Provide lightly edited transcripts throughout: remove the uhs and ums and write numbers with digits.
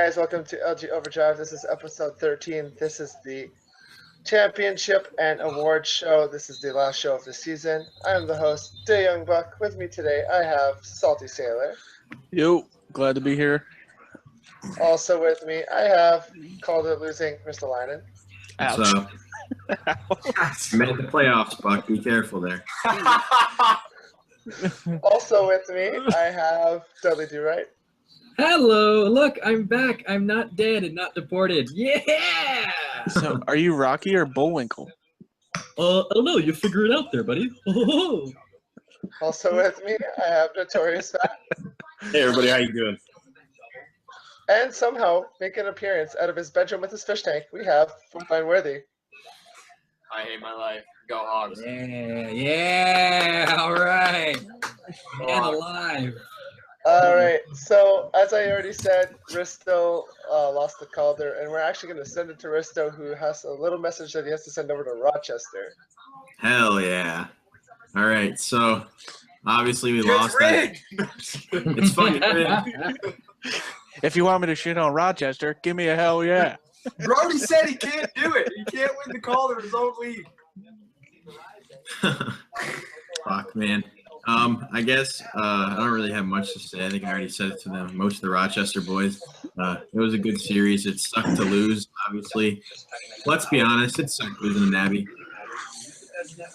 guys, welcome to LG Overdrive. This is episode 13. This is the championship and award show. This is the last show of the season. I am the host, Day Young Buck. With me today, I have Salty Sailor. Yo, glad to be here. Also with me, I have called it losing Mr. Linen. Ouch. So, made the playoffs, Buck. Be careful there. Also with me, I have Dudley Do Right. Hello, look, I'm back. I'm not dead and not deported. Yeah! So, are you Rocky or Bullwinkle? I don't know. You figure it out there, buddy. Also with me, I have Notorious Fat. Hey everybody, how you doing? And somehow, make an appearance out of his bedroom with his fish tank, we have Fine Worthy. I hate my life. Go Hogs. Yeah, all right. Man alive. All right, so as I already said, Risto lost the Calder, and we're actually going to send it to Risto, who has a little message that he has to send over to Rochester. Hell yeah. All right, so obviously we lost that. It's fucking rigged. If you want me to shit on Rochester, give me a hell yeah. Brody said he can't do it. He can't win the Calder in his own league. Fuck, man. I guess I don't really have much to say. I think I already said it to them. Most of the Rochester boys. It was a good series. It sucked to lose, obviously. Let's be honest, it sucked losing to Nabby.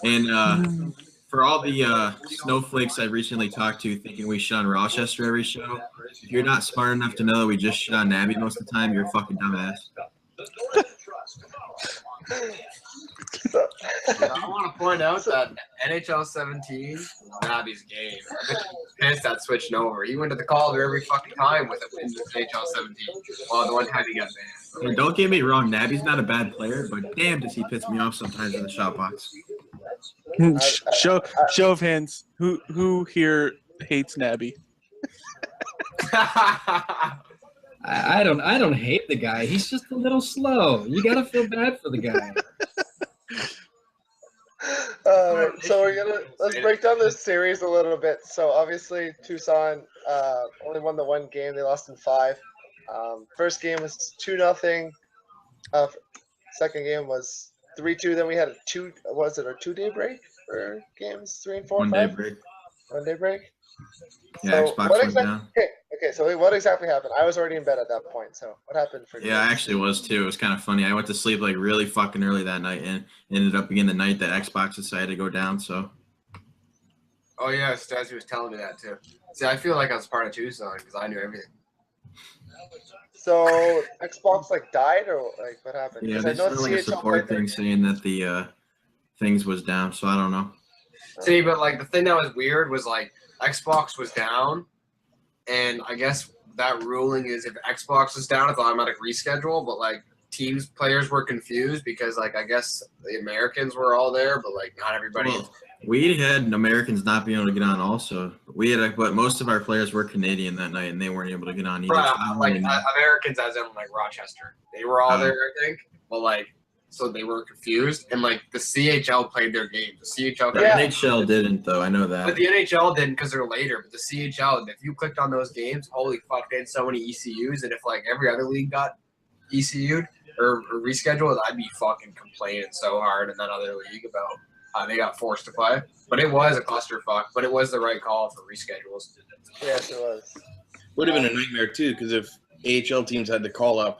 And for all the snowflakes I've recently talked to thinking we shit on Rochester every show, if you're not smart enough to know that we just shit on Nabby most of the time, you're a fucking dumbass. I want to point out that NHL 17 Nabby's game. I'm pissed that switching over. He went to the Calder every fucking time with it in NHL 17. Well, the one time he got banned. And don't get me wrong, Nabby's not a bad player, but damn does he piss me off sometimes in the shot box. Show of hands. Who here hates Nabby? I don't hate the guy. He's just a little slow. You gotta feel bad for the guy. So let's break down this series a little bit. So obviously Tucson only won the one game. They lost in 5. First game was 2-0. Second game was 3-2. Then we had a 2-day break for games 3 and 4 and 5? 1 day break. 1 day break. Yeah, So Xbox what went down. Okay. So what exactly happened? I was already in bed at that point. So what happened for you? Yeah, I actually was too. It was kind of funny. I went to sleep like really fucking early that night, and ended up being the night that Xbox decided to go down. So. Oh yeah, Stazzy was telling me that too. See, I feel like I was part of Tucson because I knew everything. So Xbox died or what happened? Yeah, 'Cause they I know sent like a CHL support played thing saying that the things was down. So I don't know. See, but the thing that was weird was Xbox was down, and I guess that ruling is if Xbox is down, it's automatic reschedule. But teams players were confused because I guess the Americans were all there, but not everybody. Well, we had Americans not being able to get on also. But most of our players were Canadian that night, and they weren't able to get on either. Americans as in Rochester. They were all there, I think. But so they were confused, and the CHL played their games. The CHL, the NHL didn't though. I know that. But the NHL didn't because they're later. But the CHL, if you clicked on those games, holy fuck, they had so many ECUs. And if every other league got ECU'd or rescheduled, I'd be fucking complaining so hard in that other league about how they got forced to play. But it was a clusterfuck. But it was the right call for reschedules. Yes, it was. Would have been a nightmare too, because if AHL teams had to call up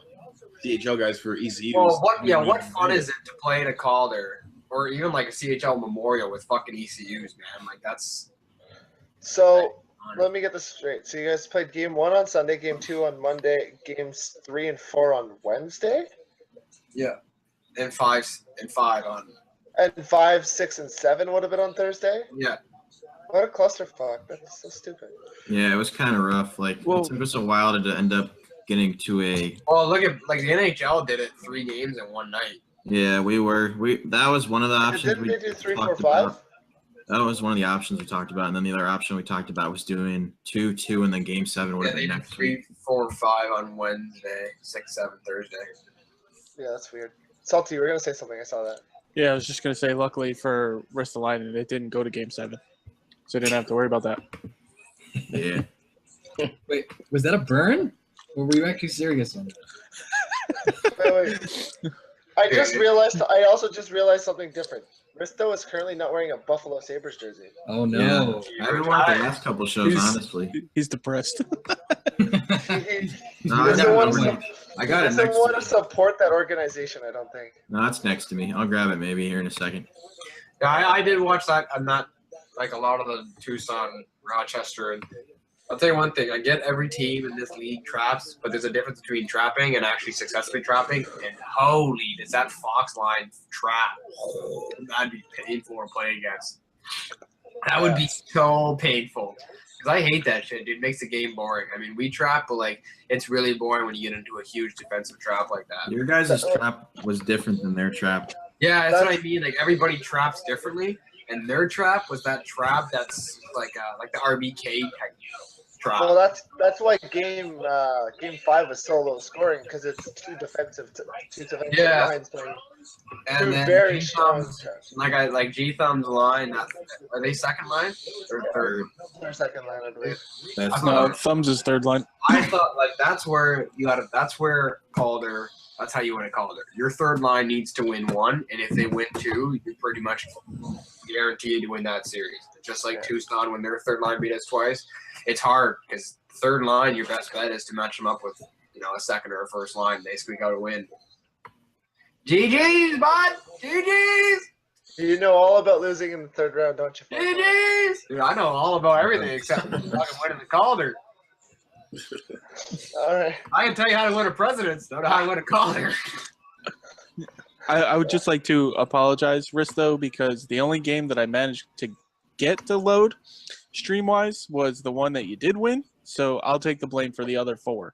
CHL guys for ECUs. Well, what fun is it to play in a Calder or even a CHL Memorial with fucking ECUs, man? That's. So let me get this straight. So you guys played game 1 on Sunday, game 2 on Monday, games 3 and 4 on Wednesday. Yeah, and 5 on. And 5, 6, and 7 would have been on Thursday. Yeah. What a clusterfuck! That's so stupid. Yeah, it was kind of rough. It took us a while to end up getting to a. Well, look at the NHL did it 3 games in one night. Yeah, that was one of the options. Didn't they do 3, 4, 5? That was one of the options we talked about, and then the other option we talked about was doing 2, and then game 7 would have been next 3, 4, 5 on Wednesday, 6, 7 Thursday. Yeah, that's weird. Salty, you were gonna say something. I saw that. Yeah, I was just gonna say. Luckily for Ristolainen, it didn't go to Game 7, so I didn't have to worry about that. Yeah. Wait, was that a burn? Or were you actually serious on it? Wait. I also just realized something different. Risto is currently not wearing a Buffalo Sabres jersey. Oh no. I haven't watched the last couple shows, honestly. He's depressed. No, I doesn't want got it to next to me. support that organization, I don't think. No, it's next to me. I'll grab it maybe here in a second. Yeah, I did watch that. I'm not like a lot of the Tucson, Rochester, and I'll tell you one thing. I get every team in this league traps, but there's a difference between trapping and actually successfully trapping. And holy, does that Fox line trap? Oh, that'd be painful to play against. That would be so painful. Because I hate that shit, dude. It makes the game boring. I mean, we trap, but like it's really boring when you get into a huge defensive trap like that. Your guys' trap was different than their trap. Yeah, that's what I mean. Like everybody traps differently, and their trap was that trap that's like the RBK type trap. Well, that's why game 5 was so low scoring because it's two defensive lines playing. And then very G strong Thumb's, traps. like G Thumb's line. Are they second line or third? Their second line, I believe. That's No, Thumbs is third line. I thought like that's where Calder. That's how you win a Calder. Your third line needs to win one, and if they win two, you're pretty much guaranteed to win that series. Just like Tucson, when their third line beat us twice, it's hard because third line, your best bet is to match them up with a second or a first line. They squeak out a win. GG's, bud. GG's. You know all about losing in the third round, don't you? GG's. Dude, I know all about everything except fucking winning the Calder. All right. I can tell you how to win a President's, don't know how to win a Calder. I would just like to apologize, Risto, because the only game that I managed to get to load stream-wise was the one that you did win. So I'll take the blame for the other 4.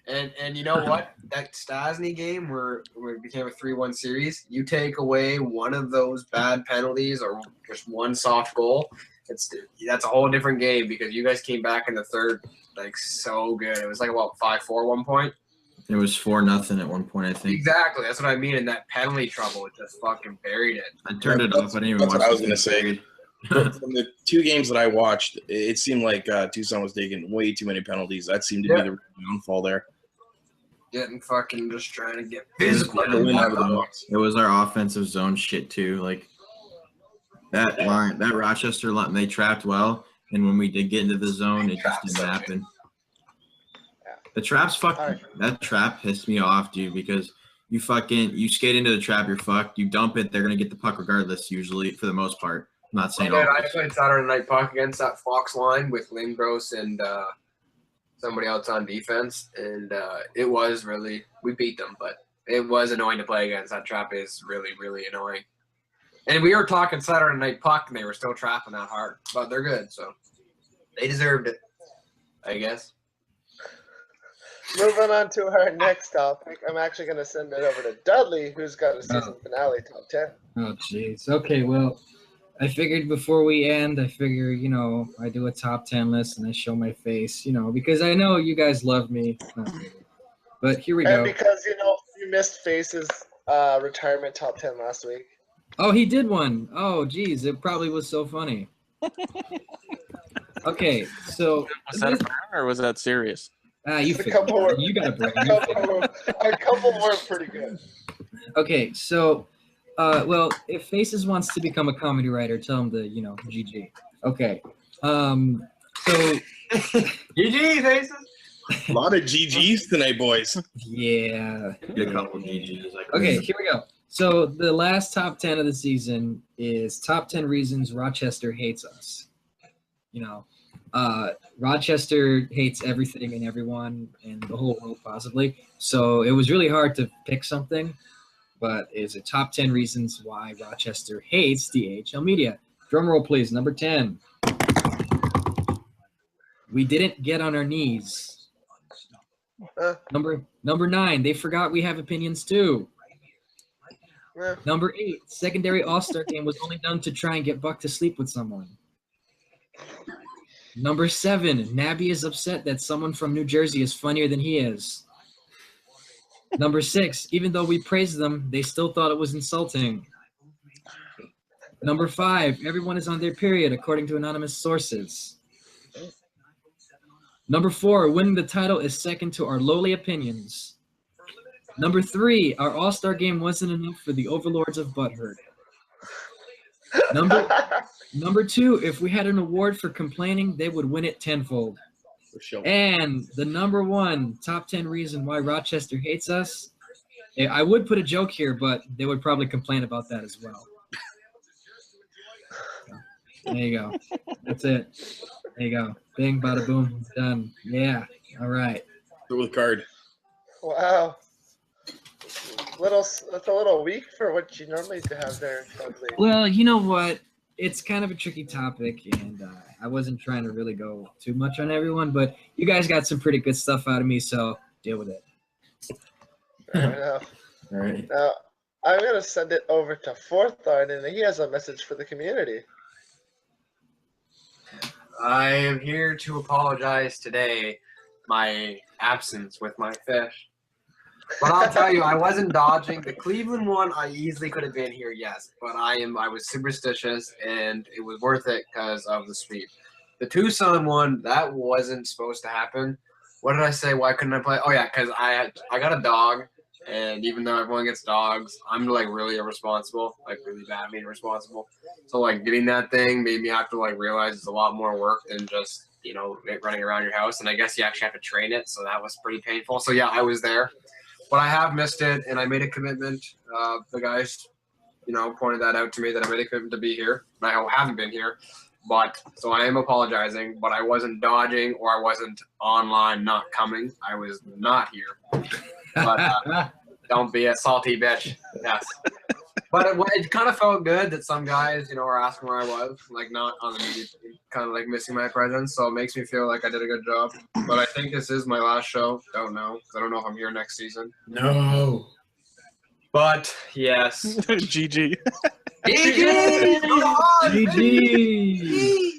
And you know what? That Stasny game where it became a 3-1 series, you take away one of those bad penalties or just one soft goal, that's a whole different game because you guys came back in the third like so good. It was like 5-4 one point. It was 4-0 at one point, I think. Exactly. That's what I mean. And that penalty trouble, it just fucking buried it. I turned it off. I didn't even watch. That's what I was gonna the say. period. From the 2 games that I watched, it seemed like Tucson was taking way too many penalties. That seemed to be the downfall there. Getting fucking just trying to get physical. It was our offensive zone shit too. Like that line, that Rochester line, they trapped well, and when we did get into the zone, it just didn't happen. The trap's fucking. That trap pissed me off, dude, because you skate into the trap, you're fucked. You dump it, they're gonna get the puck regardless. Usually, for the most part. I'm not saying. I played Saturday Night Puck against that Fox line with Lindgros and somebody else on defense, and it was really we beat them, but it was annoying to play against. That trap is really, really annoying. And we were talking Saturday Night Puck, and they were still trapping that hard, but they're good, so they deserved it, I guess. Moving on to our next topic, I'm actually going to send it over to Dudley, who's got a season finale top 10. Oh, jeez. Okay, well, I figured before we end, I do a top 10 list and I show my face, because I know you guys love me. But here we go. And because, you missed Face's retirement top 10 last week. Oh, he did one. Oh, geez. It probably was so funny. Okay, so. Was that a burn or was that serious? You got a break. A couple were pretty good. Okay, so, well, if Faces wants to become a comedy writer, tell him to, GG. Okay. So. GG, Faces. A lot of GGs tonight, boys. Yeah. Get a couple GGs. Okay, here we go. So the last top 10 of the season is top 10 reasons Rochester hates us. Rochester hates everything and everyone and the whole world possibly. So it was really hard to pick something, but it's a top 10 reasons why Rochester hates the AHL media. Drum roll, please. Number 10. We didn't get on our knees. Number 9. They forgot we have opinions too. Number 8. Secondary All-Star game was only done to try and get Buck to sleep with someone. Number 7, Nabby is upset that someone from New Jersey is funnier than he is. Number 6, even though we praised them, they still thought it was insulting. Number 5, everyone is on their period according to anonymous sources. Number 4, winning the title is second to our lowly opinions. Number 3, our all-star game wasn't enough for the overlords of Butthurt. Number 2, if we had an award for complaining, they would win it tenfold. For sure. And the number 1 top 10 reason why Rochester hates us, I would put a joke here, but they would probably complain about that as well. There you go. That's it. There you go. Bing, bada, boom, done. Yeah. All right. Throw the card. Wow. That's a little weak for what you normally have there. Dudley. Well, you know what? It's kind of a tricky topic, and I wasn't trying to really go too much on everyone, but you guys got some pretty good stuff out of me, so deal with it. Fair enough. All right. Now, I'm going to send it over to Fourth Line, and he has a message for the community. I am here to apologize today, my absence with my fish. But I'll tell you, I wasn't dodging. The Cleveland one, I easily could have been here, yes. But I was superstitious, and it was worth it because of the sweep. The Tucson one, that wasn't supposed to happen. What did I say? Why couldn't I play? Oh, yeah, because I got a dog. And even though everyone gets dogs, I'm like really irresponsible, like really badly irresponsible. So like getting that thing made me have to like realize it's a lot more work than just, you know, running around your house. And I guess you actually have to train it. So that was pretty painful. So yeah, I was there, but I have missed it. And I made a commitment. The guys, you know, pointed that out to me that I made a commitment to be here. And I haven't been here. But so I am apologizing, but I wasn't dodging or I wasn't online not coming. I was not here. But don't be a salty bitch. Yes. But it kind of felt good that some guys, you know, were asking where I was, like not on the media team, kind of like missing my presence. So it makes me feel like I did a good job. But I think this is my last show. Don't know. 'Cause I don't know if I'm here next season. No. But yes. GG. GG! GG!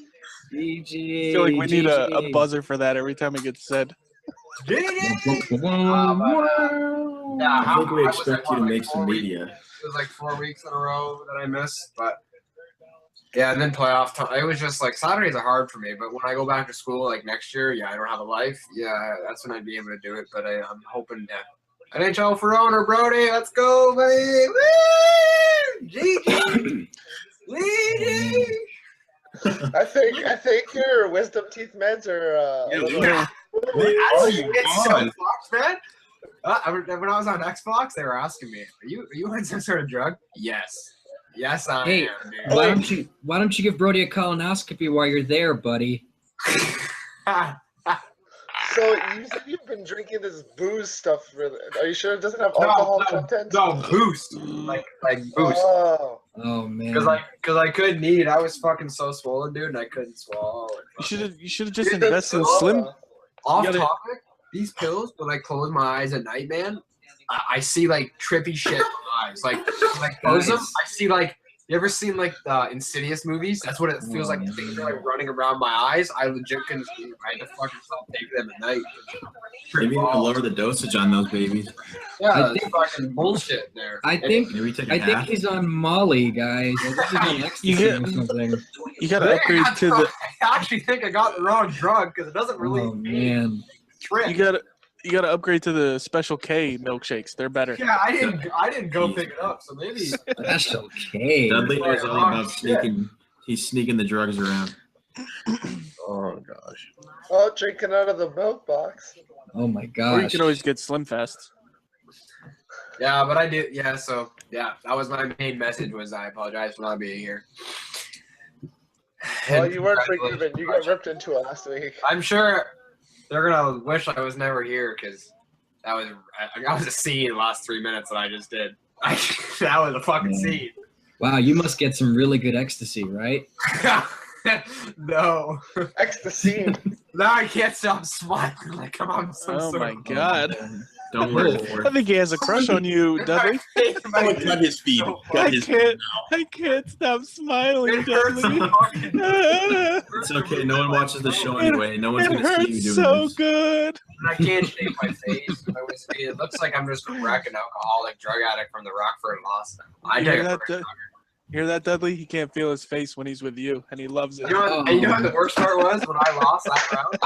GG! I feel like we need a buzzer for that every time it gets said. Yeah, I think we expect you to make some media. It was like 4 weeks in a row that I missed, but yeah, and then playoff time. It was just like Saturdays are hard for me, but when I go back to school like next year, yeah, I don't have a life. Yeah, that's when I'd be able to do it. But I'm hoping to NHL for owner, Brody. Let's go, baby! GG! I think your wisdom teeth meds are. It's so fucked, man. When I was on Xbox, they were asking me, "Are you on some sort of drug?" Yes, I am. Dude. Why don't you give Brody a colonoscopy while you're there, buddy? So you said you've been drinking this booze stuff. Are you sure it doesn't have alcohol content? No, boost, like boost. Oh man. Because I couldn't eat. I was fucking so swollen, dude, and I couldn't swallow. You should have just invested in Slim. Off topic, these pills, when I close my eyes at night, man, I see like trippy shit in my eyes. Like close them, I see like, you ever seen like the Insidious movies? That's what it feels like. Things are like running around my eyes. I legit couldn't sleep. I had to fucking stop taking them at night. Maybe you can lower the dosage on those babies. Yeah, it's fucking bullshit there. I think he's on Molly, guys. I think he's on ecstasy or something. You gotta upgrade to the. I actually think I got the wrong drug because it doesn't really. Oh man. Trip. You gotta upgrade to the Special K milkshakes. They're better. Yeah, I didn't go pick it up, so maybe. Special K. Dudley knows all about sneaking. He's sneaking the drugs around. Oh gosh. Oh, drinking out of the milk box. Oh my Or you gosh. can always get Slim Fast. Yeah, but I did. Yeah, so yeah, that was my main message. Was I apologize for not being here. Well, you weren't forgiven. You got ripped into it last week. I'm sure they're gonna wish I was never here because that was a scene the last 3 minutes that I just did. That was a fucking scene. Wow, you must get some really good ecstasy, right? No. Ecstasy. Now I can't stop smiling like I'm on some Oh sort my of. god. Don't worry for I it. think he has a crush on you, Dudley. Oh, cut his feet. Cut his feet now. I can't stop smiling, It hurts so Dudley. fucking. It's okay. No one watches the show anyway. No one's It gonna see you hurts doing so this. good. I can't shave my face. It looks like I'm just a wreck, an alcoholic drug addict from the Rockford loss. I take it. Hear that, Dudley? He can't feel his face when he's with you, and he loves it. You know what the worst part was when I lost that round?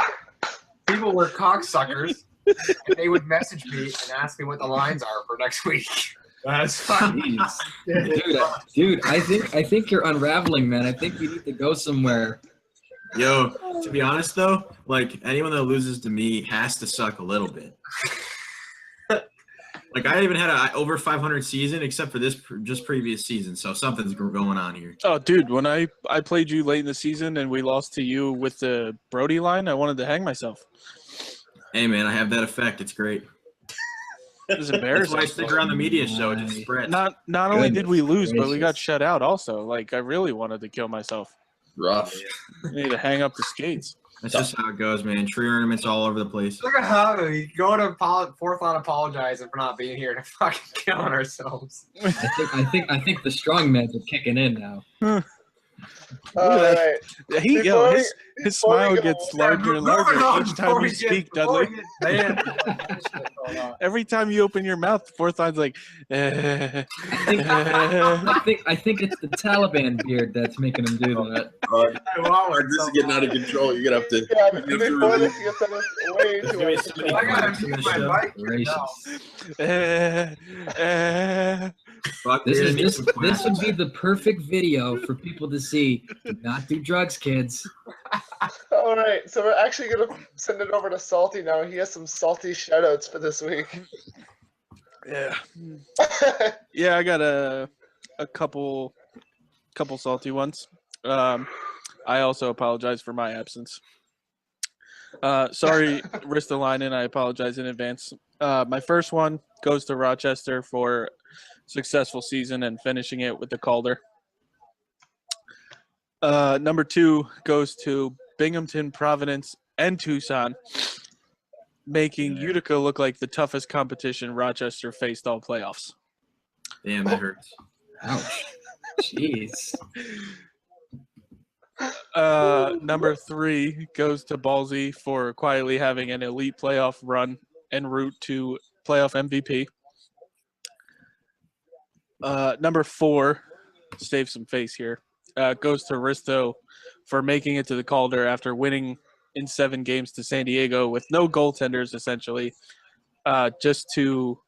people were cocksuckers, and they would message me and ask me what the lines are for next week. That's fine. Dude, I think you're unraveling, man. I think you need to go somewhere. Yo, to be honest though, like anyone that loses to me has to suck a little bit. Like I even had a over 500 season except for this just previous season, so something's going on here. Oh, dude, when I played you late in the season and we lost to you with the Brody line, I wanted to hang myself. Hey man, I have that effect. It's great. It was That's embarrassing. why I stick around the media show. It just spreads. Not only did we lose, but we got gracious. shut out also. Like I really wanted to kill myself. Rough. I need to hang up the skates. That's just how it goes, man. Tree ornaments all over the place. Look at how we go to fourth line apologizing for not being here to fucking killing ourselves. I think the strong meds are kicking in now. All right. His smile gets larger and larger each time you speak, Dudley. Every time you open your mouth, the fourth line's like. I think it's the Taliban beard that's making him do that. This is getting out of control. You're gonna have to. Yeah, but before this gets way too Give me so many I gotta comments on mute this my show. mic. Gracious. Fuck, This dude, would be the perfect video for people to see. Do not do drugs, kids. All right, so we're actually gonna send it over to Salty now. He has some salty shoutouts for this week. Yeah. Yeah, I got a couple salty ones. I also apologize for my absence. Sorry, Ristolainen, I apologize in advance. My first one goes to Rochester for successful season and finishing it with the Calder. Number 2 goes to Binghamton, Providence, and Tucson, making Utica look like the toughest competition Rochester faced all playoffs. Damn, that hurts. Ouch. Jeez. Number 3 goes to Ballsy for quietly having an elite playoff run en route to playoff MVP. Number 4, save some face here, goes to Risto for making it to the Calder after winning in 7 games to San Diego with no goaltenders, essentially, just to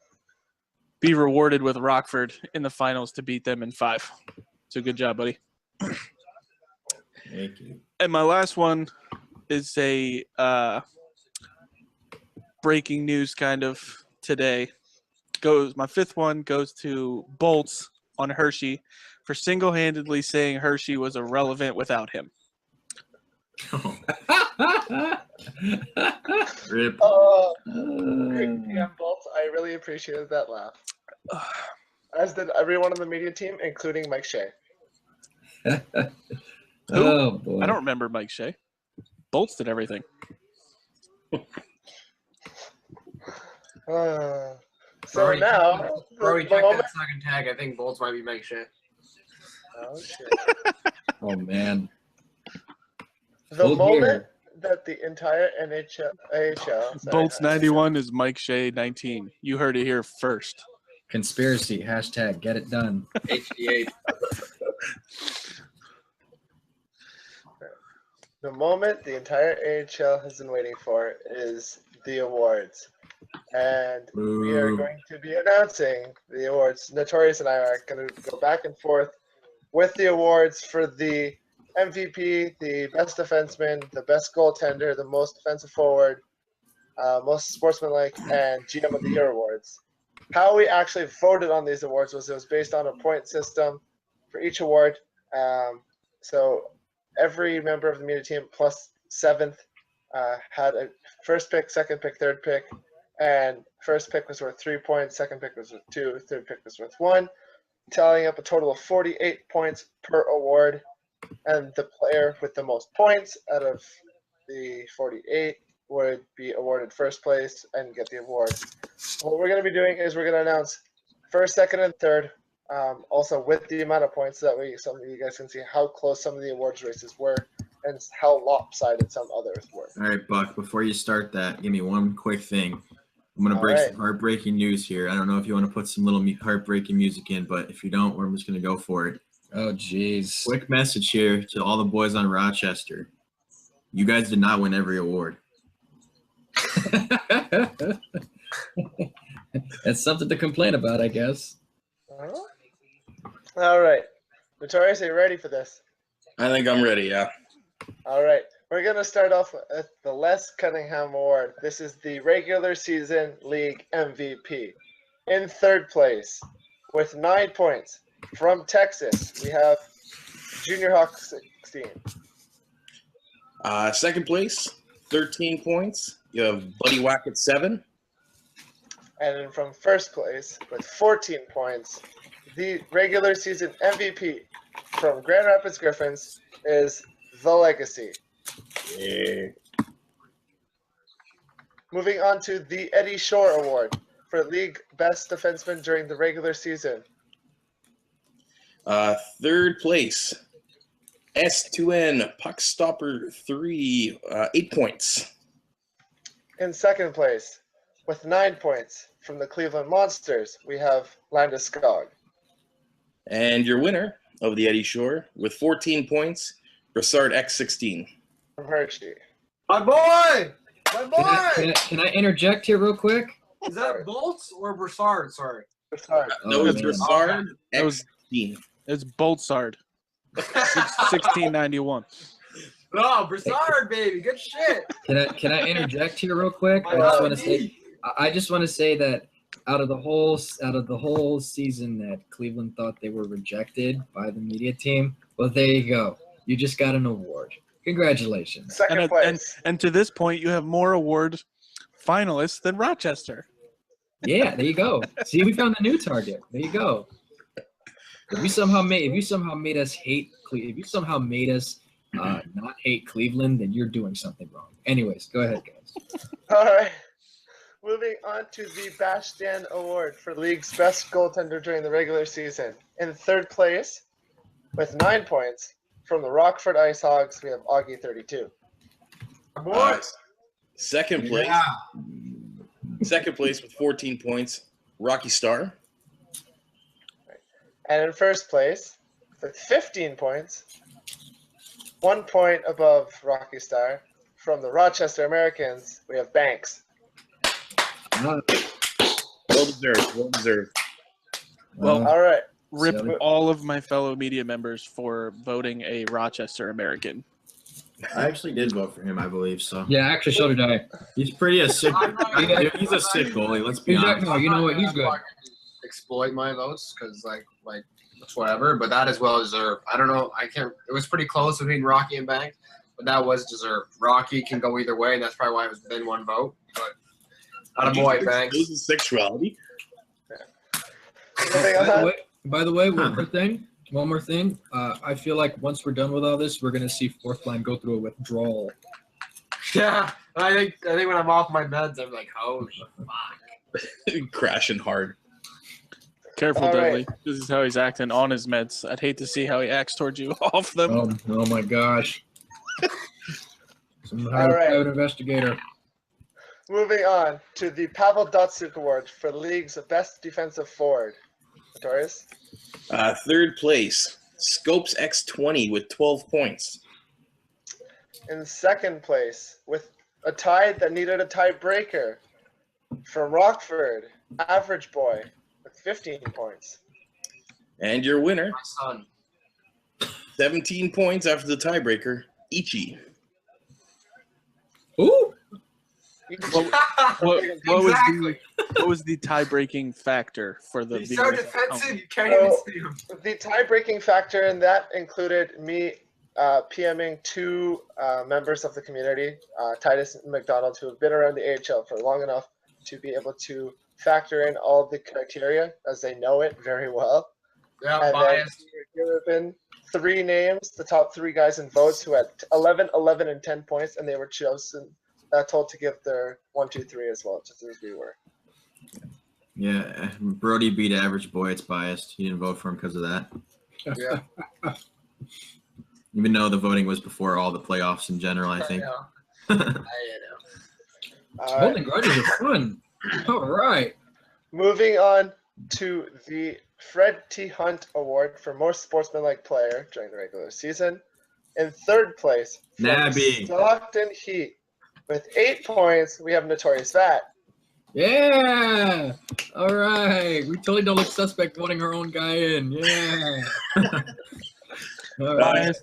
be rewarded with Rockford in the finals to beat them in 5. So good job, buddy. Thank you. And my last one is a breaking news kind of today. My 5th one goes to Bolts on Hershey for single-handedly saying Hershey was irrelevant without him. Rip. Great PM, Bolts. I really appreciated that laugh. As did everyone on the media team, including Mike Shea. Oh boy. I don't remember Mike Shea. Bolts did everything. So now, Brody, the check moment, that second tag. I think Bolts might be Mike Shea. oh, shit. Oh man. The Hold moment here. that the entire AHL Bolts 91 is Mike Shea 19. You heard it here first. Conspiracy. Hashtag get it done. HD8. The moment the entire AHL has been waiting for is the awards. And we are Boo. going to be announcing the awards. Notorious and I are going to go back and forth with the awards for the MVP, the best defenseman, the best goaltender, the most defensive forward, most sportsmanlike, and GM of the Year awards. How we actually voted on these awards was it was based on a point system for each award. So every member of the media team plus 7th had a first pick, second pick, third pick, and first pick was worth 3 points, second pick was worth 2, third pick was worth 1, tallying up a total of 48 points per award. And the player with the most points out of the 48 would be awarded first place and get the award. What we're going to be doing is we're going to announce first, second, and third, also with the amount of points, so that way some of you guys can see how close some of the awards races were and how lopsided some others were. All right, Buck, before you start that, give me one quick thing. I'm going to All break right. some heartbreaking news here. I don't know if you want to put some little heartbreaking music in, but if you don't, I'm just going to go for it. Oh jeez. Quick message here to all the boys on Rochester. You guys did not win every award. That's something to complain about, I guess. All right. Notorious, are you ready for this? I think I'm ready. Yeah. All right. We're going to start off with the Les Cunningham Award. This is the regular season league MVP. In third place, with 9 points, from Texas, we have Junior Hawk 16. Second place, 13 points. You have Buddy Whack at 7. And then from first place, with 14 points, the regular season MVP from Grand Rapids Griffins is The Legacy. Yeah. Moving on to the Eddie Shore Award for League Best Defenseman during the regular season. Third place, S2N Puck Stopper 3, 8 points. In second place, with 9 points from the Cleveland Monsters, we have Landeskog. And your winner of the Eddie Shore with 14 points, Brassard X16. From Hershey. My boy! My boy! Can I interject here real quick? Is that Bolts or Broussard? Sorry. Sorry. That was man. Brassard That was- X16. It's Boltsard. 1691. No, Broussard, baby. Good shit. Can I interject here real quick? I just want to say that out of the whole season that Cleveland thought they were rejected by the media team, well, there you go. You just got an award. Congratulations. Second place. And to this point, you have more award finalists than Rochester. Yeah, there you go. See, we found a new target. There you go. If you somehow made us hate not hate Cleveland, then you're doing something wrong. Anyways, go ahead, guys. All right. Moving on to the Bashdan Award for League's Best Goaltender during the regular season. In third place, with 9 points, from the Rockford Ice Hogs, we have Augie 32. Second place. Yeah. Second place with 14 points, Rocky Star. And in first place, with 15 points, 1 point above Rocky Star, from the Rochester Americans, we have Banks. Well deserved. Well deserved. Well, All right. rip So- all of my fellow media members for voting a Rochester American. I actually did vote for him, I believe. So Yeah, actually, so did I. he's pretty a sick. I'm not gonna- Dude, he's a sick goalie. Let's be honest. No, you know what? He's good. Exploit my votes because like it's whatever, but that is well deserved. I don't know. I can't. It was pretty close between Rocky and Banks, but that was deserved. Rocky can go either way, and that's probably why it was within one vote. But not a boy, Banks. This is sexuality. Moving on. By the way, one more thing. I feel like once we're done with all this, we're gonna see fourth line go through a withdrawal. Yeah, I think when I'm off my meds, I'm like, holy fuck. Crashing hard. Careful, All Dudley. right. This is how he's acting on his meds. I'd hate to see how he acts towards you off them. Oh my gosh. Some All right. private investigator. Moving on to the Pavel Datsyuk Award for the League's Best Defensive Forward. Notorious. Third place, Scopes X20 with 12 points. In second place, with a tie that needed a tiebreaker, from Rockford, Average Boy, with 15 points. And your winner, My son. 17 points after the tiebreaker, Ichi. Ooh. What was the tie-breaking factor for the He's so viewers at home? defensive, you can't even Oh. see him. The tie-breaking factor in that included me PMing two members of the community, Titus and McDonald, who have been around the AHL for long enough to be able to factor in all the criteria as they know it very well. Yeah, And then biased. there have been 3 names, the top 3 guys in votes, who had 11, 11, and 10 points, and they were chosen, told to give their 1, 2, 3 as well, just as we were. Yeah, Brody beat Average Boy. It's biased. He didn't vote for him because of that. Yeah. Even though the voting was before all the playoffs in general, I think. I know. All right. Holding grudges are fun. All right. Moving on to the Fred T. Hunt Award for most sportsmanlike player during the regular season. In third place, from Nabby. Stockton Heat, With 8 points, we have Notorious Fat. Yeah. All right. We totally don't look suspect voting our own guy in. Yeah. All right.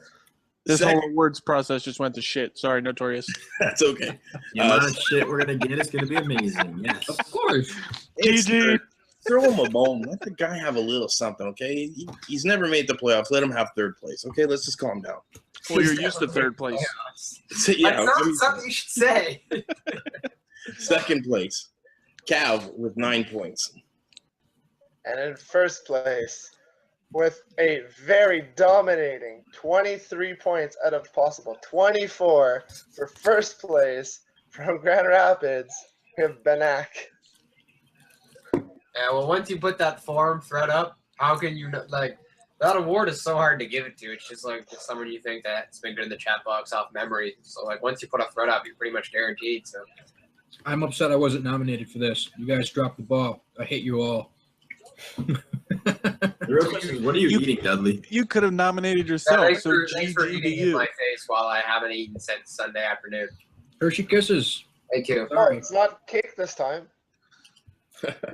This Second- whole awards process just went to shit. Sorry, Notorious. That's okay. The amount of shit we're gonna get is gonna be amazing. Yes. Of course. It's GG. third. Throw him a bone. Let the guy have a little something, okay? He's never made the playoffs. Let him have third place, okay? Let's just calm down. Well, you're used to third place. So, yeah, That's not something you should say. second place, Cav with 9 points. And in first place, with a very dominating 23 points out of possible 24 for first place from Grand Rapids, we have Benak. Yeah, well, once you put that forum thread up, how can you not, like, that award is so hard to give it to. It's just like just someone you think that's been good in the chat box off memory. So, like, once you put a thread up, you're pretty much guaranteed. So, I'm upset I wasn't nominated for this. You guys dropped the ball. I hate you all. The real question is, what are you eating, Dudley? You could have nominated yeah, yourself. thanks, So thanks for GG to eating in you. my face while I haven't eaten since Sunday afternoon. Hershey Kisses. Thank you. Oh, Sorry. it's not cake this time.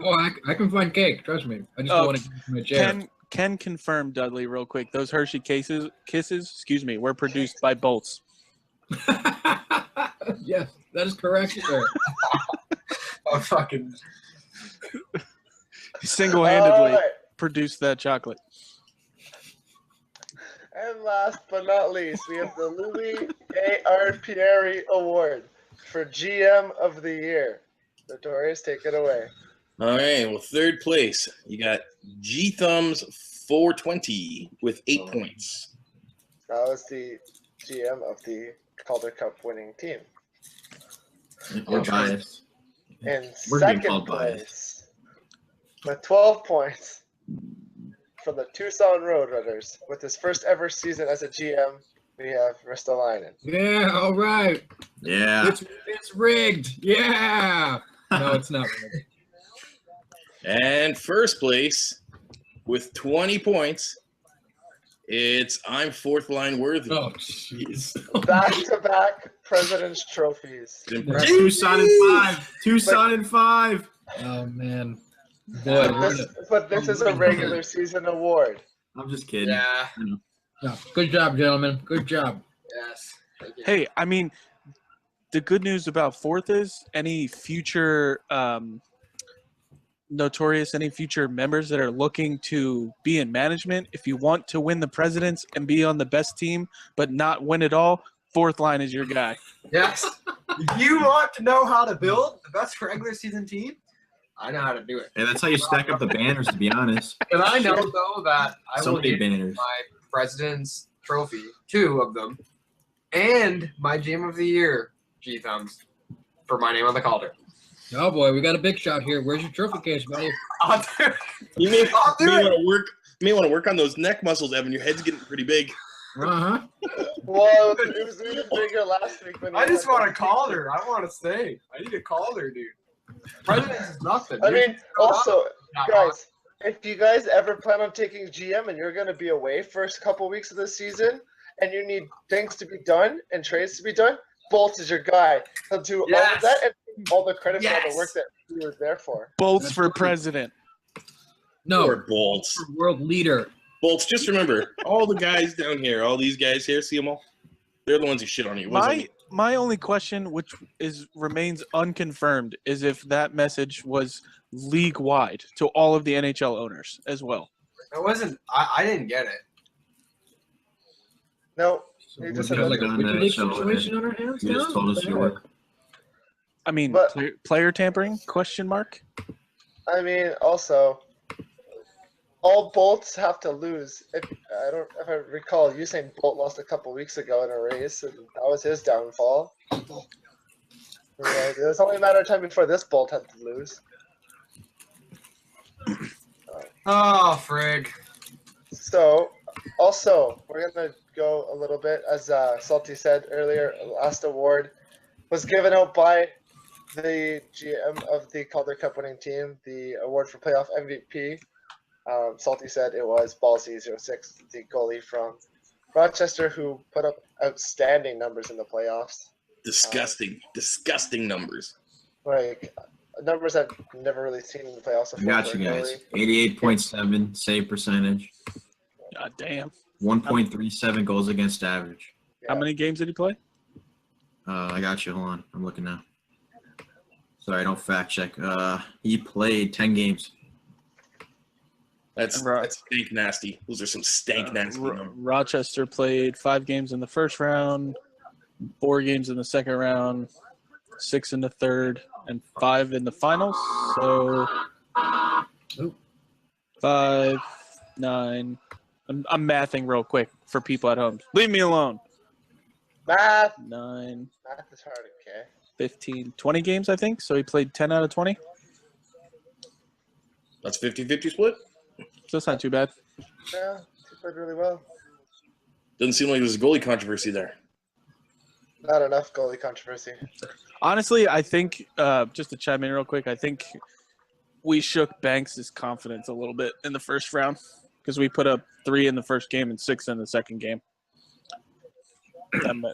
Oh, I can find cake. Trust me. I just Oh, don't want to get my chair. Can confirm, Dudley, real quick. Those Hershey kisses, excuse me, were produced by Bolts. Yes, that is correct, sir. I'm fucking. Single-handedly Alright, produced that chocolate. and last but not least, we have the Louis A.R. Pieri Award for GM of the Year. Notorious, take it away. All right, well, third place, you got G Thumbs 420 with 8 points. That was the GM of the Calder Cup winning team. You're biased. In We're being second called biased. place, with 12 points, from the Tucson Roadrunners, with his first ever season as a GM, we have Risto Leinen. Yeah, all right. Yeah. It's rigged. Yeah. No, it's not rigged. And first place with 20 points, it's I'm Fourth Line Worthy. Oh, jeez. Back-to-back President's Trophies. Impressive. Tucson in 5. Tucson in 5. Oh, man. Boy, But this is a regular season award. I'm just kidding. Yeah. no, good job, gentlemen. Good job. Yes. Thank you. Hey, I mean, the good news about fourth is any future Notorious, any future members that are looking to be in management, if you want to win the presidents and be on the best team but not win it all, fourth line is your guy. Yes. If you want to know how to build the best regular season team, I know how to do it. And that's how you stack up the banners, to be honest. And I know, though, that I So will many get banners. my President's Trophy, 2 of them, and my GM of the Year G Thumbs for my name on the Calder. Oh, boy, we got a big shot here. Where's your trophy case, buddy? I'll do it. You may I'll do it. want to work on those neck muscles, Evan. Your head's getting pretty big. Uh-huh. Well, it was even bigger last week. When I you just had want a that- Calder. I want to stay. I need a Calder, dude. President's is nothing. I mean, also, Not guys, if you guys ever plan on taking GM and you're going to be away first couple weeks of the season and you need things to be done and trades to be done, Bolt is your guy. He'll do all of Yes. that and all the credit for all Yes. the work that he was there for. Bolts for president. No, Or Bolts. for world leader. Bolts, just remember, all the guys down here, all these guys here, see them all? They're the ones who shit on you. It wasn't me. My only question, which remains unconfirmed, is if that message was league wide to all of the NHL owners as well. It wasn't. I didn't get it. No, So He we just got said like a that. Winter League So, situation on our hands You now? just told us your work. I mean, But- player tampering? Question mark. I mean, also, all Bolts have to lose. If I recall, Usain Bolt lost a couple weeks ago in a race, and that was his downfall. Right, it was only a matter of time before this Bolt had to lose. Oh, frig. So, also, we're gonna go a little bit, as Salty said earlier. Last award was given out by the GM of the Calder Cup winning team. The award for playoff MVP. Salty said it was Ballsy06, the goalie from Rochester, who put up outstanding numbers in the playoffs. Disgusting numbers. Like numbers I've never really seen in the playoffs I before. got for you a guys. goalie. 88.7 save percentage. God damn. 1.37 goals against average. How many games did he play? I got you. Hold on. I'm looking now. Sorry, don't fact check. He played 10 games. That's stank nasty. Those are some stank nasty numbers. Rochester played 5 games in the first round, 4 games in the second round, 6 in the third, and 5 in the finals. So 5, 9. I'm mathing real quick for people at home. Leave me alone. Math 9, is hard, okay. 15, 20 games, I think. So he played 10 out of 20. That's 50-50 split? So that's not too bad. Yeah, he played really well. Doesn't seem like there's a goalie controversy there. Not enough goalie controversy. Honestly, I think, just to chime in real quick, I think we shook Banks' confidence a little bit in the first round because we put up 3 in the first game and 6 in the second game.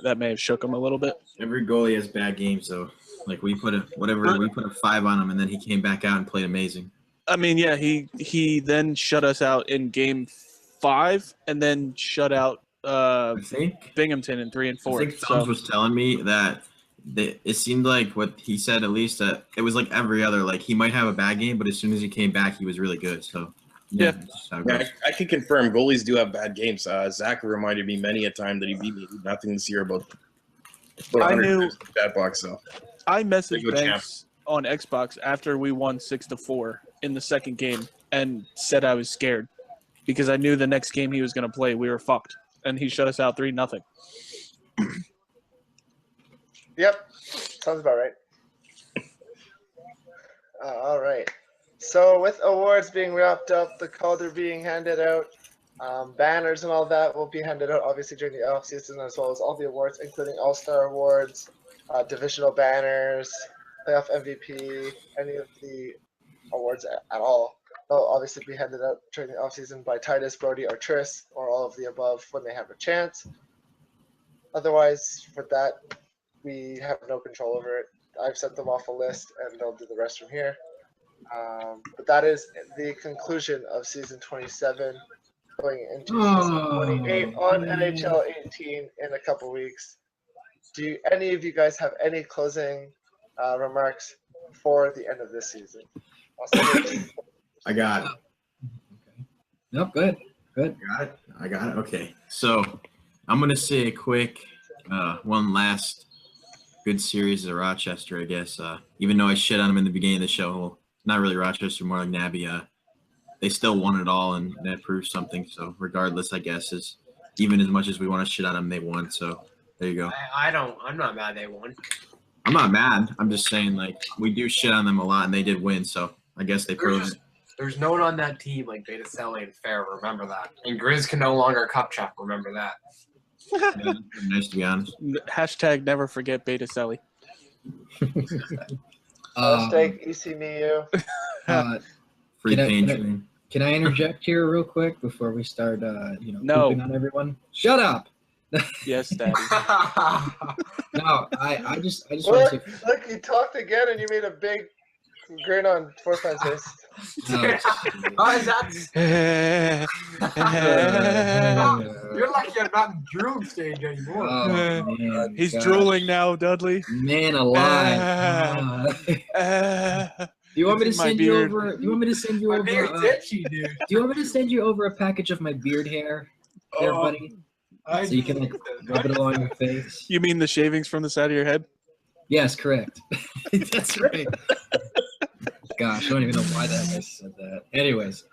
That may have shook him a little bit. Every goalie has bad games, though. Like we put a 5 on him, and then he came back out and played amazing. I mean, yeah, he then shut us out in game 5 and then shut out I think Binghamton in 3 and 4. I think Thumbs was telling me that it seemed like what he said, at least, that it was like every other. Like he might have a bad game, but as soon as he came back, he was really good. So yeah. that's just how it goes. I can confirm goalies do have bad games. Zach reminded me many a time that he beat me. Nothing this year about I knew that box. So I messaged Big Banks on Xbox after we won 6-4 in the second game and said I was scared because I knew the next game he was going to play we were fucked, and he shut us out 3-0. Yep, sounds about right. All right. So with awards being wrapped up, the Calder being handed out, banners and all that will be handed out obviously during the off season, as well as all the awards, including All-Star awards, divisional banners, playoff MVP, any of the awards at all. They'll obviously be handed out during the off season by Titus, Brody, or Tris, or all of the above when they have a chance. Otherwise, for that, we have no control over it. I've sent them off a list, and they'll do the rest from here. But that is the conclusion of season 27, going into season 28 on NHL 18 in a couple weeks. Do any of you guys have any closing remarks for the end of this season? I got it. Okay. Nope, good. I got it. Okay. So I'm going to say a quick one last good series of Rochester, I guess. Even though I shit on them in the beginning of the show, well, not really Rochester, more like Nabby. They still won it all, and that proves something. So regardless, I guess, is even as much as we want to shit on them, they won. So there you go. I'm not mad they won. I'm not mad. I'm just saying, like, we do shit on them a lot, and they did win. So I guess they proved it. There's no one on that team like Betaselli and Fair. Remember that. And Grizz can no longer cup check. Remember that. Yeah, nice to be honest. Hashtag never forget Betaselli. Hashtag ECMU. Free pain train. Can I interject here real quick before we start, No. pooping on everyone? Shut up. Yes, Daddy. No, I just want to say. Look, you talked again, and you made a big grin on Fortman's face. Oh, is that? You're lucky I'm not in drool stage anymore. Oh, man, He's gosh. drooling now, Dudley. Man alive. Do you want me to send you over? Do you want me to send you My over? beard's itchy, dude. Do you want me to send you over a package of my beard hair, there, buddy? So you can like rub it along your face. You mean the shavings from the side of your head? Yes, correct. That's right. Gosh, I don't even know why that I said that. Anyways,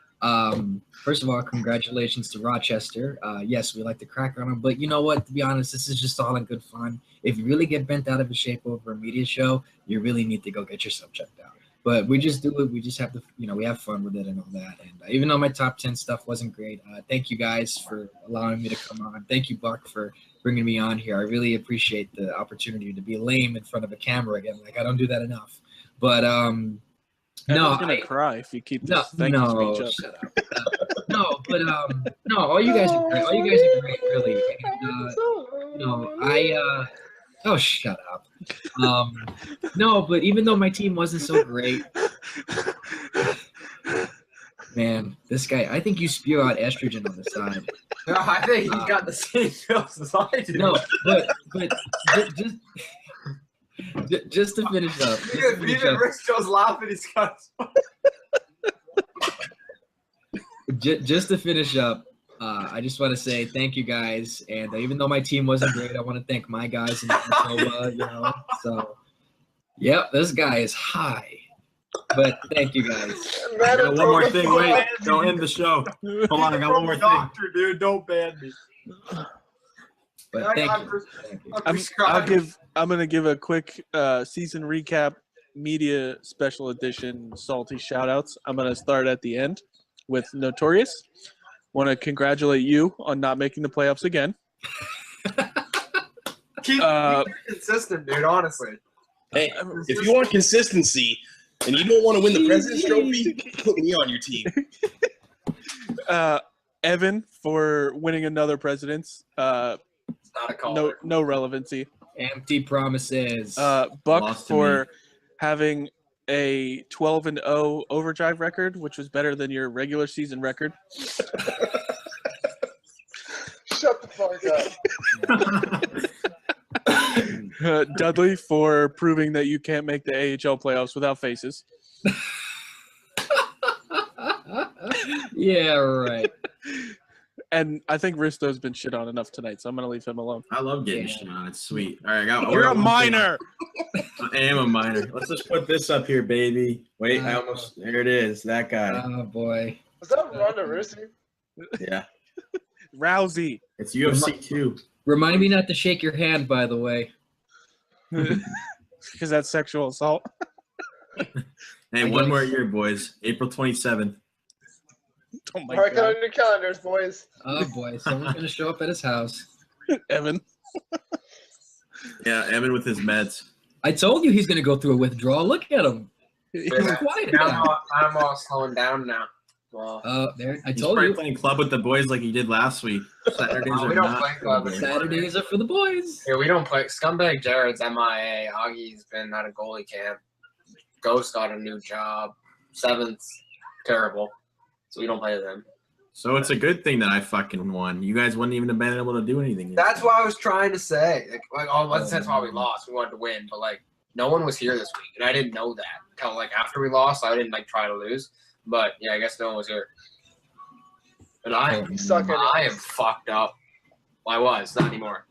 first of all, congratulations to Rochester. Yes, we like to crack on them, but you know what? To be honest, this is just all in good fun. If you really get bent out of shape over a media show, you really need to go get yourself checked out. But we just do it. We just have to, we have fun with it and all that. And even though my top 10 stuff wasn't great, thank you guys for allowing me to come on. Thank you, Buck, for bringing me on here. I really appreciate the opportunity to be lame in front of a camera again. Like, I don't do that enough. But I'm gonna cry if you keep this speech up. Shut up. No, all you guys are great. All you guys are great, really. And, oh, shut up. No, but even though my team wasn't so great, man, this guy, I think you spew out estrogen on the side. No, I think he's got the same feels as I do. No, but just to finish up. Even Risto's laughing. He's got. Just to finish up, I just want to say thank you guys, and even though my team wasn't great, I want to thank my guys in Manitoba. So, yep, this guy is high. But thank you guys. I got one more thing. Wait, don't end the show. Hold on, I got one more thing. Doctor, dude, don't ban me. But thank you. I'm gonna give a quick season recap, media special edition salty shoutouts. I'm gonna start at the end with Notorious. Want to congratulate you on not making the playoffs again. Keep consistent, dude. Honestly. Hey, if you want consistency and you don't want to win the President's Trophy, put me on your team. Evan for winning another President's. It's not a call. No relevancy. Empty promises. Buck for having a 12-0 overdrive record, which was better than your regular season record. Shut the fuck up. Dudley for proving that you can't make the AHL playoffs without faces. Yeah, right. And I think Risto's been shit on enough tonight, so I'm going to leave him alone. I love getting shit on. It's sweet. All right, You're a minor. I am a minor. Let's just put this up here, baby. Wait, there it is. That guy. Oh, boy. Was that Ronda Rousey? Yeah. Rousey. It's UFC 2. Remind me not to shake your hand, by the way. Because that's sexual assault. Hey, one more year, boys. April 27th. Oh my Mark it God. on your calendars, boys. Oh, boy. Someone's going to show up at his house. Evan. Yeah, Evan with his meds. I told you he's going to go through a withdrawal. Look at him. He's quiet now. I'm all slowing down now. Well, there. I He's told probably you. playing club with the boys like he did last week. Saturdays we are don't not play for club the boys. Saturdays are for the boys. yeah, we don't play. Scumbag Jared's MIA. Augie's been at a goalie camp. Ghost got a new job. Seventh, terrible. So we don't play them. So it's a good thing that I fucking won. You guys wouldn't even have been able to do anything. That's what I was trying to say. That's why we lost. We wanted to win, but no one was here this week, and I didn't know that until after we lost. I didn't try to lose, but yeah, I guess no one was here. And I am fucked up. Well, I was not anymore.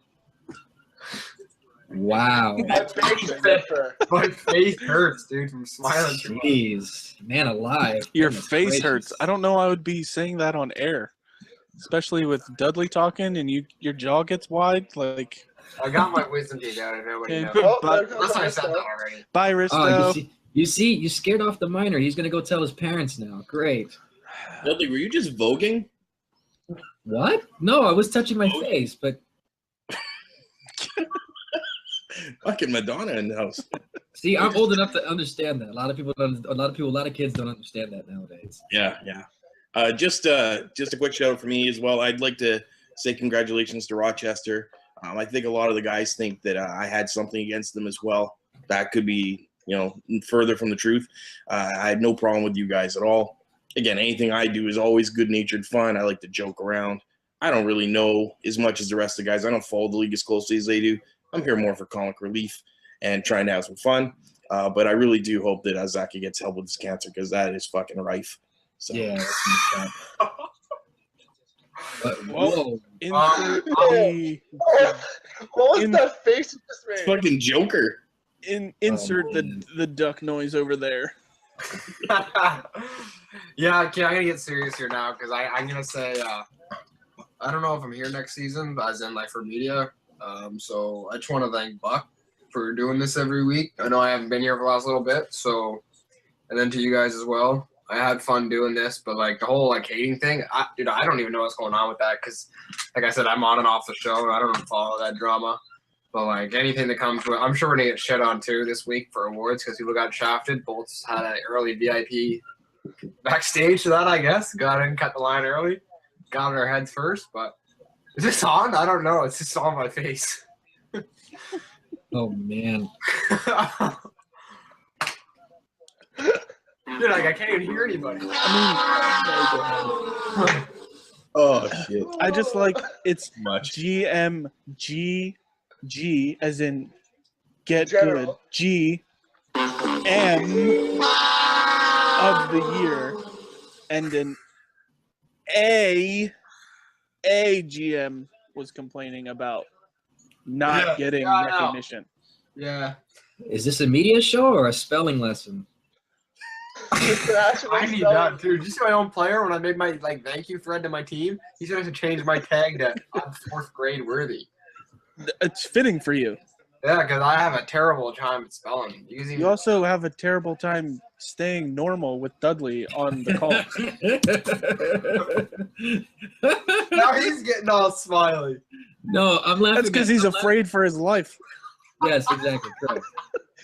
Wow. My face differ. My face hurts, dude, from smiling too much. Jeez. Man alive. Your Goodness face gracious. hurts. I don't know I would be saying that on air. Especially with Dudley talking and your jaw gets wide. I got my wisdom teeth out and nobody Okay, knows. Oh, Unless I said that already. Bye, Risto. You see, you scared off the minor. He's going to go tell his parents now. Great. Dudley, were you just voguing? What? No, I was touching my face, but Fucking Madonna in the house. see, I'm old enough to understand that. A lot of kids don't understand that nowadays. Yeah. Just a quick shout out for me as well. I'd like to say congratulations to Rochester. I think a lot of the guys think that I had something against them as well. That could be, further from the truth. I had no problem with you guys at all. Again, anything I do is always good-natured fun. I like to joke around. I don't really know as much as the rest of the guys. I don't follow the league as closely as they do. I'm here more for comic relief and trying to have some fun. But I really do hope that Zaki gets help with his cancer because that is fucking rife. So. Yeah. That's but, whoa. What was that face you just made? Fucking Joker. Insert the duck noise over there. Yeah, okay, I'm gonna get serious here now because I'm gonna say I don't know if I'm here next season, but as in for media. So I just want to thank Buck for doing this every week. I know I haven't been here for the last little bit, so and then to you guys as well. I had fun doing this, but the whole hating thing, I don't even know what's going on with that because, like I said, I'm on and off the show. And I don't follow that drama. But anything that comes with, I'm sure we're gonna get shit on too this week for awards because people got shafted. Bolts had an early VIP backstage to that, I guess. Got in, cut the line early, got in our heads first. But is this on? I don't know. It's just on my face. Oh man. Dude, like I can't even hear anybody. Oh shit! I just like it's Much. GMGG as in get good. General. G M of the year, and an GM was complaining about not getting I know. recognition. Yeah. Is this a media show or a spelling lesson? I need that too. Did you see my own player when I made my thank you thread to my team? He said I should change my tag to I'm 4th grade worthy. It's fitting for you. Yeah, because I have a terrible time at spelling. You also have a terrible time staying normal with Dudley on the call. Now he's getting all smiley. No, I'm laughing. That's because he's afraid for his life. Yes, exactly. Correct.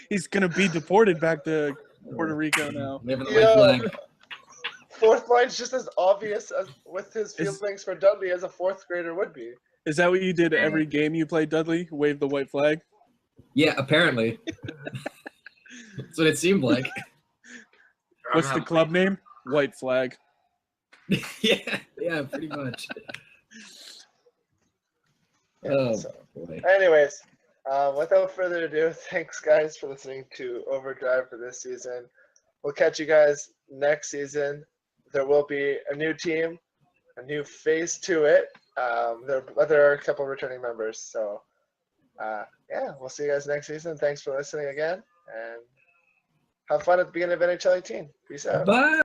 He's gonna be deported back to Puerto Rico now. Waving the Yeah. white flag. Fourth line's just as obvious as with his feelings for Dudley as a 4th grader would be. Is that what you did every game you played, Dudley? Wave the white flag? Yeah, apparently. That's what it seemed like. What's the club name? White flag. yeah, pretty much. Oh, boy. Anyways, without further ado, thanks guys for listening to Overdrive for this season. We'll catch you guys next season. There will be a new team, a new phase to it. There are a couple returning members. So, yeah, we'll see you guys next season. Thanks for listening again, and have fun at the beginning of NHL 18. Peace out. Bye.